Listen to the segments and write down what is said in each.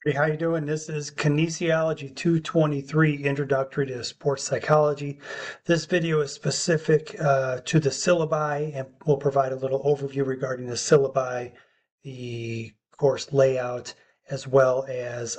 Hey, how you doing? This is Kinesiology 223, Introductory to Sports Psychology. This video is specific to the syllabi and will provide a little overview regarding the syllabi, the course layout, as well as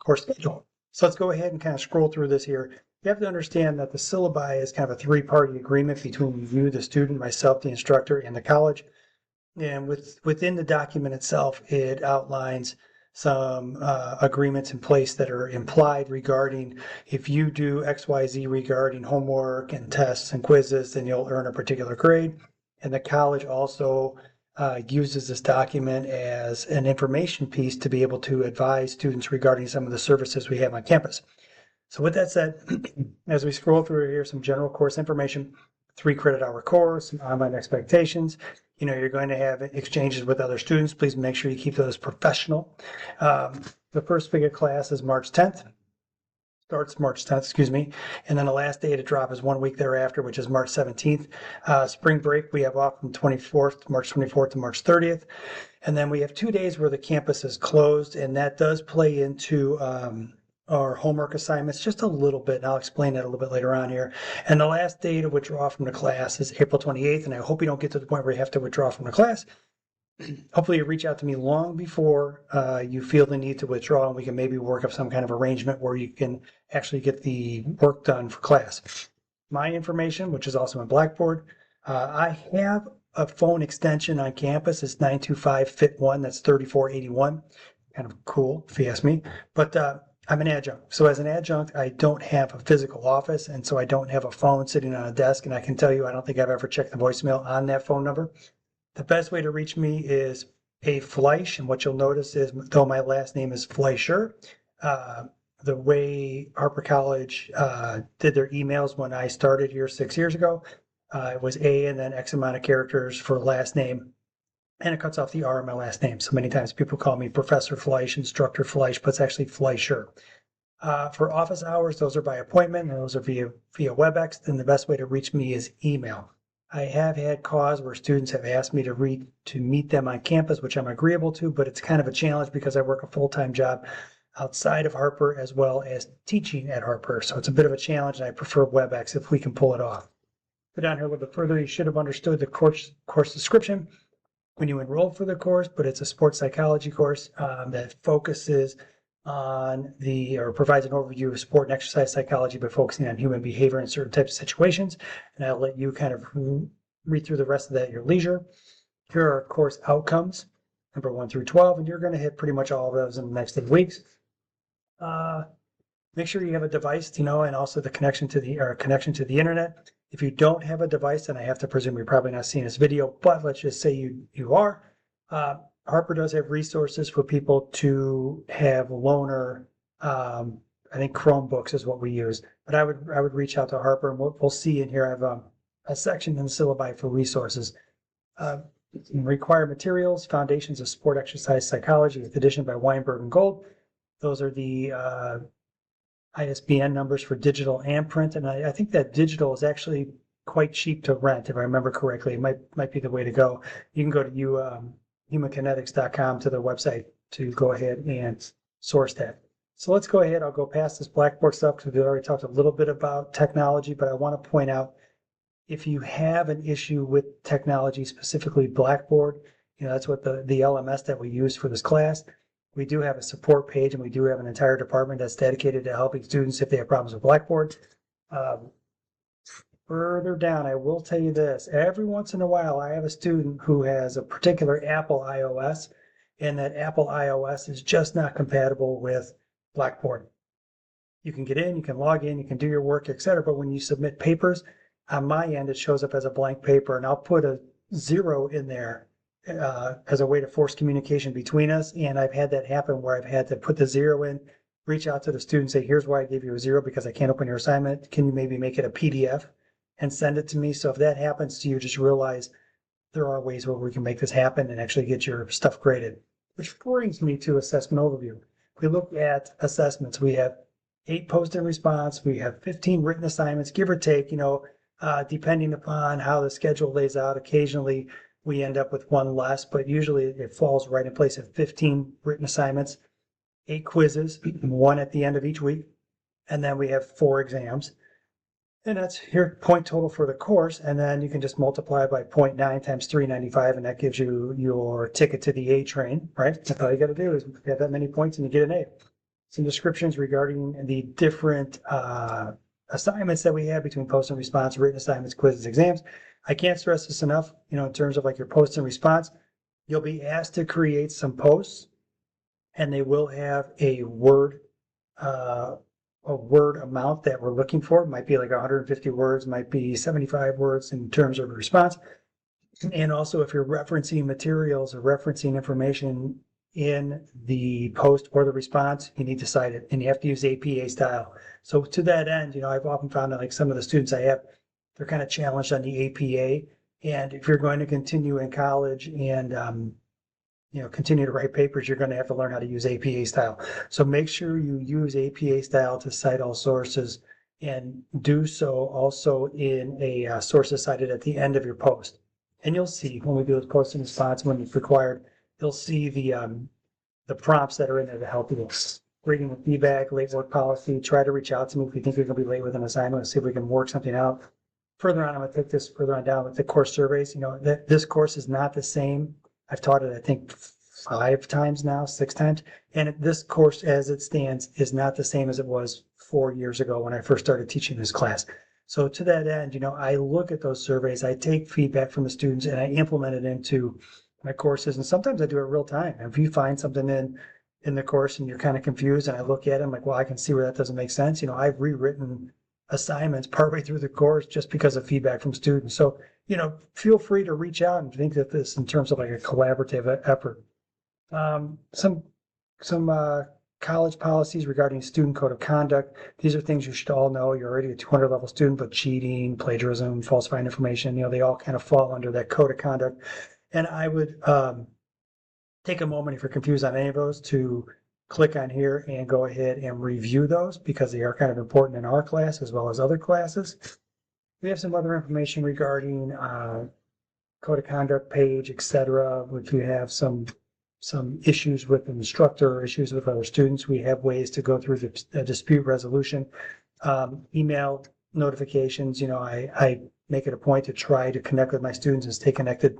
course schedule. So let's go ahead and kind of scroll through this here. You have to understand that the syllabi is kind of a three-party agreement between you, the student, myself, the instructor, and the college. And within the document itself, it outlines some agreements in place that are implied regarding if you do XYZ regarding homework and tests and quizzes, then you'll earn a particular grade. And the college also uses this document as an information piece to be able to advise students regarding some of the services we have on campus. So with that said, as we scroll through here, some general course information, 3 credit hour course, some online expectations. You're going to have exchanges with other students. Please make sure you keep those professional. The first big class is March 10th. Starts March 10th, excuse me. And then the last day to drop is 1 week thereafter, which is March 17th. Spring break, we have off from March 24th to March 30th. And then we have 2 days where the campus is closed, and that does play into our homework assignments just a little bit, and I'll explain that a little bit later on here. And the last day to withdraw from the class is April 28th, and I hope you don't get to the point where you have to withdraw from the class. Hopefully you reach out to me long before you feel the need to withdraw, and we can maybe work up some kind of arrangement where you can actually get the work done for class. My information, which is also on Blackboard, I have a phone extension on campus. It's 925-FIT1, that's 3481. Kind of cool, if you ask me. But I'm an adjunct. So as an adjunct, I don't have a physical office, and so I don't have a phone sitting on a desk, and I can tell you I don't think I've ever checked the voicemail on that phone number. The best way to reach me is a Fleisch, and what you'll notice is, though my last name is Fleischer, the way Harper College did their emails when I started here 6 years ago, it was A and then X amount of characters for last name, and it cuts off the R in my last name. So many times people call me Professor Fleisch, Instructor Fleisch, but it's actually Fleischer. For office hours, those are by appointment, and those are via WebEx. Then the best way to reach me is email. I have had calls where students have asked me to meet them on campus, which I'm agreeable to, but it's kind of a challenge because I work a full-time job outside of Harper as well as teaching at Harper. So it's a bit of a challenge, and I prefer WebEx if we can pull it off. Go down here a little bit further. You should have understood the course description when you enroll for the course, but it's a sports psychology course that focuses on or provides an overview of sport and exercise psychology by focusing on human behavior in certain types of situations. And I'll let you kind of read through the rest of that at your leisure. Here are course outcomes, number 1 through 12, and you're going to hit pretty much all of those in the next 8 weeks. Make sure you have a device, and also the connection to the internet. If you don't have a device, then I have to presume you're probably not seeing this video, but let's just say you are. Harper does have resources for people to have loaner. I think Chromebooks is what we use, but I would reach out to Harper, and we'll see in here. I have a section in the syllabi for resources. Required materials, Foundations of Sport Exercise Psychology, with edition by Weinberg and Gold. Those are the ISBN numbers for digital and print, and I think that digital is actually quite cheap to rent, if I remember correctly. It might be the way to go. You can go to humankinetics.com to their website to go ahead and source that. So let's go ahead. I'll go past this Blackboard stuff because we already talked a little bit about technology, but I want to point out, if you have an issue with technology, specifically Blackboard, that's what the LMS that we use for this class. We do have a support page, and we do have an entire department that's dedicated to helping students if they have problems with Blackboard. Further down, I will tell you this. Every once in a while, I have a student who has a particular Apple iOS, and that Apple iOS is just not compatible with Blackboard. You can get in, you can log in, you can do your work, etc., but when you submit papers, on my end, it shows up as a blank paper, and I'll put a 0 in there as a way to force communication between us. And I've had that happen where I've had to put the 0 in, reach out to the student, say, here's why I gave you a 0 because I can't open your assignment. Can you maybe make it a PDF and send it to me? So if that happens to you, just realize there are ways where we can make this happen and actually get your stuff graded. Which brings me to assessment overview. If we look at assessments, we have 8 posted response, we have 15 written assignments, give or take, depending upon how the schedule lays out. Occasionally we end up with one less, but usually it falls right in place of 15 written assignments, 8 quizzes, one at the end of each week, and then we have 4 exams. And that's your point total for the course, and then you can just multiply by 0.9 times 395, and that gives you your ticket to the A train, right? That's all you got to do is have that many points and you get an A. Some descriptions regarding the different assignments that we have between post and response, written assignments, quizzes, exams. I can't stress this enough, in terms of like your post and response. You'll be asked to create some posts, and they will have a word amount that we're looking for. It might be like 150 words, might be 75 words in terms of response. And also, if you're referencing materials or referencing information in the post or the response, you need to cite it, and you have to use APA style. So to that end, I've often found that like some of the students I have, they're kind of challenged on the APA. And if you're going to continue in college and continue to write papers, you're going to have to learn how to use APA style. So make sure you use APA style to cite all sources, and do so also in a sources cited at the end of your post. And you'll see when we do this post and response, when it's required, you'll see the prompts that are in there to help you. Reading the feedback, late work policy, try to reach out to me if you think you're going to be late with an assignment, see if we can work something out. Further on, I'm going to take this further on down with the course surveys. This course is not the same. I've taught it, I think, 5 times now, 6 times. And this course, as it stands, is not the same as it was 4 years ago when I first started teaching this class. So to that end, I look at those surveys, I take feedback from the students, and I implement it into my courses. And sometimes I do it real time. If you find something in the course and you're kind of confused, and I look at it, I'm like, well, I can see where that doesn't make sense. I've rewritten assignments partway through the course just because of feedback from students. So, feel free to reach out and think of this in terms of like a collaborative effort. Some college policies regarding student code of conduct. These are things you should all know. You're already a 200 level student, but cheating, plagiarism, falsifying information, they all kind of fall under that code of conduct. And I would take a moment, if you're confused on any of those, to click on here and go ahead and review those, because they are kind of important in our class as well as other classes. We have some other information regarding code of conduct page, etc. If you have some issues with an instructor or issues with other students, we have ways to go through the dispute resolution. Email notifications, I make it a point to try to connect with my students and stay connected.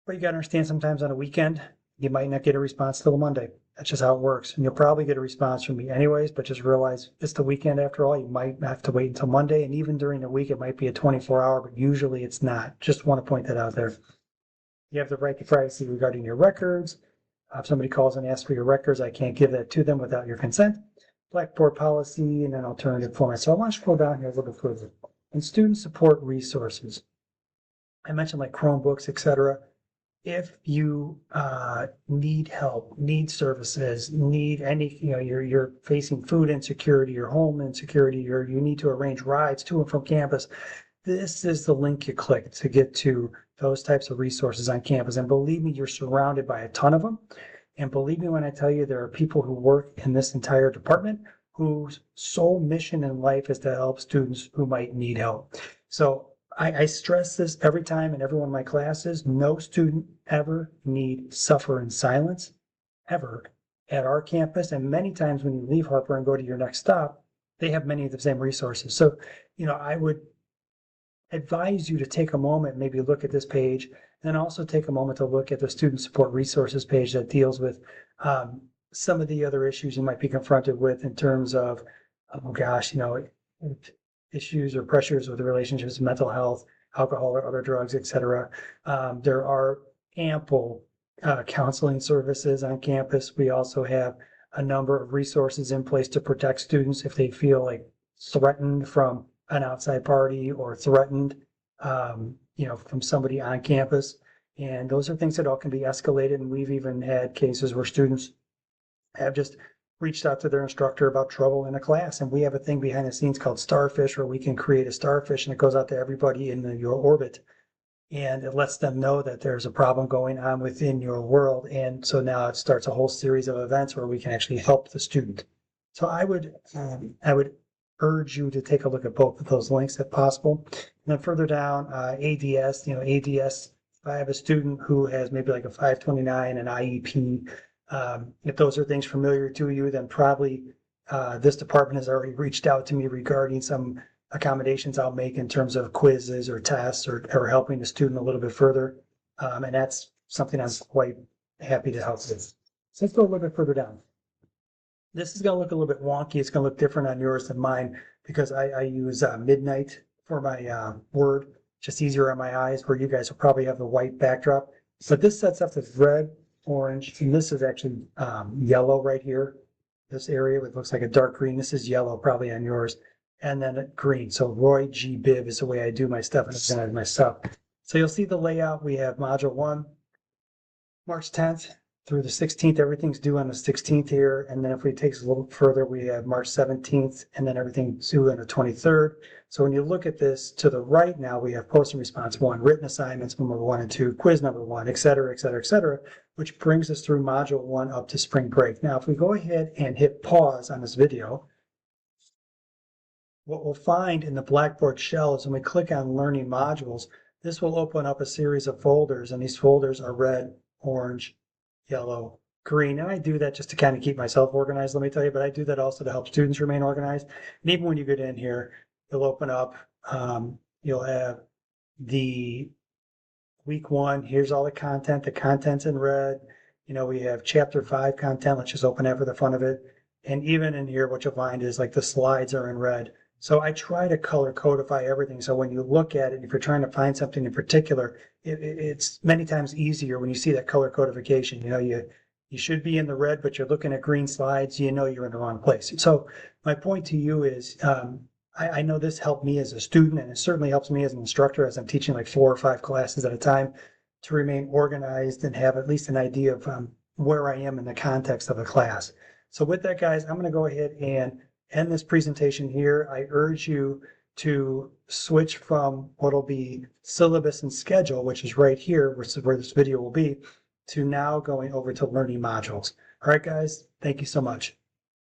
But you got to understand, sometimes on a weekend, you might not get a response till Monday. That's just how it works. And you'll probably get a response from me anyways, but just realize it's the weekend after all. You might have to wait until Monday, and even during the week, it might be a 24-hour, but usually it's not. Just want to point that out there. You have the right to privacy regarding your records. If somebody calls and asks for your records, I can't give that to them without your consent. Blackboard policy, and then alternative format. So I want to scroll down here a little bit further. And student support resources. I mentioned like Chromebooks, etc. If you need help, need services, need any, you're facing food insecurity or home insecurity, or you need to arrange rides to and from campus, this is the link you click to get to those types of resources on campus. And believe me, you're surrounded by a ton of them. And believe me when I tell you, there are people who work in this entire department whose sole mission in life is to help students who might need help. So I stress this every time in every one of my classes. No student ever need suffer in silence, ever, at our campus. And many times when you leave Harper and go to your next stop, they have many of the same resources. So, I would advise you to take a moment, maybe look at this page, and also take a moment to look at the student support resources page that deals with some of the other issues you might be confronted with in terms of, issues or pressures with the relationships, mental health, alcohol or other drugs, etc. There are ample counseling services on campus. We also have a number of resources in place to protect students if they feel like threatened from an outside party or threatened, from somebody on campus. And those are things that all can be escalated. And we've even had cases where students have just reached out to their instructor about trouble in a class. And we have a thing behind the scenes called Starfish, where we can create a starfish and it goes out to everybody in your orbit. And it lets them know that there's a problem going on within your world. And so now it starts a whole series of events where we can actually help the student. So I would urge you to take a look at both of those links if possible. And then further down, ADS, ADS if I have a student who has maybe like a 529, an IEP, if those are things familiar to you, then probably this department has already reached out to me regarding some accommodations I'll make in terms of quizzes or tests or helping the student a little bit further. And that's something I'm quite happy to help with. So let's go a little bit further down. This is going to look a little bit wonky. It's going to look different on yours than mine because I use midnight for my word. Just easier on my eyes, where you guys will probably have the white backdrop. But this sets up as red, orange, and this is actually yellow right here. This area, it looks like a dark green. This is yellow probably on yours. And then green. So Roy G. Bibb is the way I do my stuff and organize my stuff. So you'll see the layout. We have Module 1, March 10th through the 16th. Everything's due on the 16th here. And then if we take a little further, we have March 17th, and then everything's due on the 23rd. So when you look at this to the right now, we have post and response 1, written assignments number 1 and 2, quiz number 1, et cetera, et cetera, et cetera, which brings us through Module 1 up to spring break. Now, if we go ahead and hit pause on this video, what we'll find in the Blackboard shell is when we click on Learning Modules, this will open up a series of folders, and these folders are red, orange, yellow, green. And I do that just to kind of keep myself organized, let me tell you, but I do that also to help students remain organized. And even when you get in here, you'll open up, you'll have the week 1, here's all the content. The content's in red. You know, we have chapter 5 content. Let's just open that for the fun of it. And even in here, what you'll find is like the slides are in red. So I try to color codify everything. So when you look at it, if you're trying to find something in particular, it's many times easier when you see that color codification. You know, you should be in the red, but you're looking at green slides, you know you're in the wrong place. So my point to you is, I know this helped me as a student, and it certainly helps me as an instructor as I'm teaching like 4 or 5 classes at a time to remain organized and have at least an idea of where I am in the context of a class. So with that, guys, I'm going to go ahead and end this presentation here. I urge you to switch from what'll be syllabus and schedule, which is right here, where this video will be, to now going over to learning modules. All right, guys, thank you so much.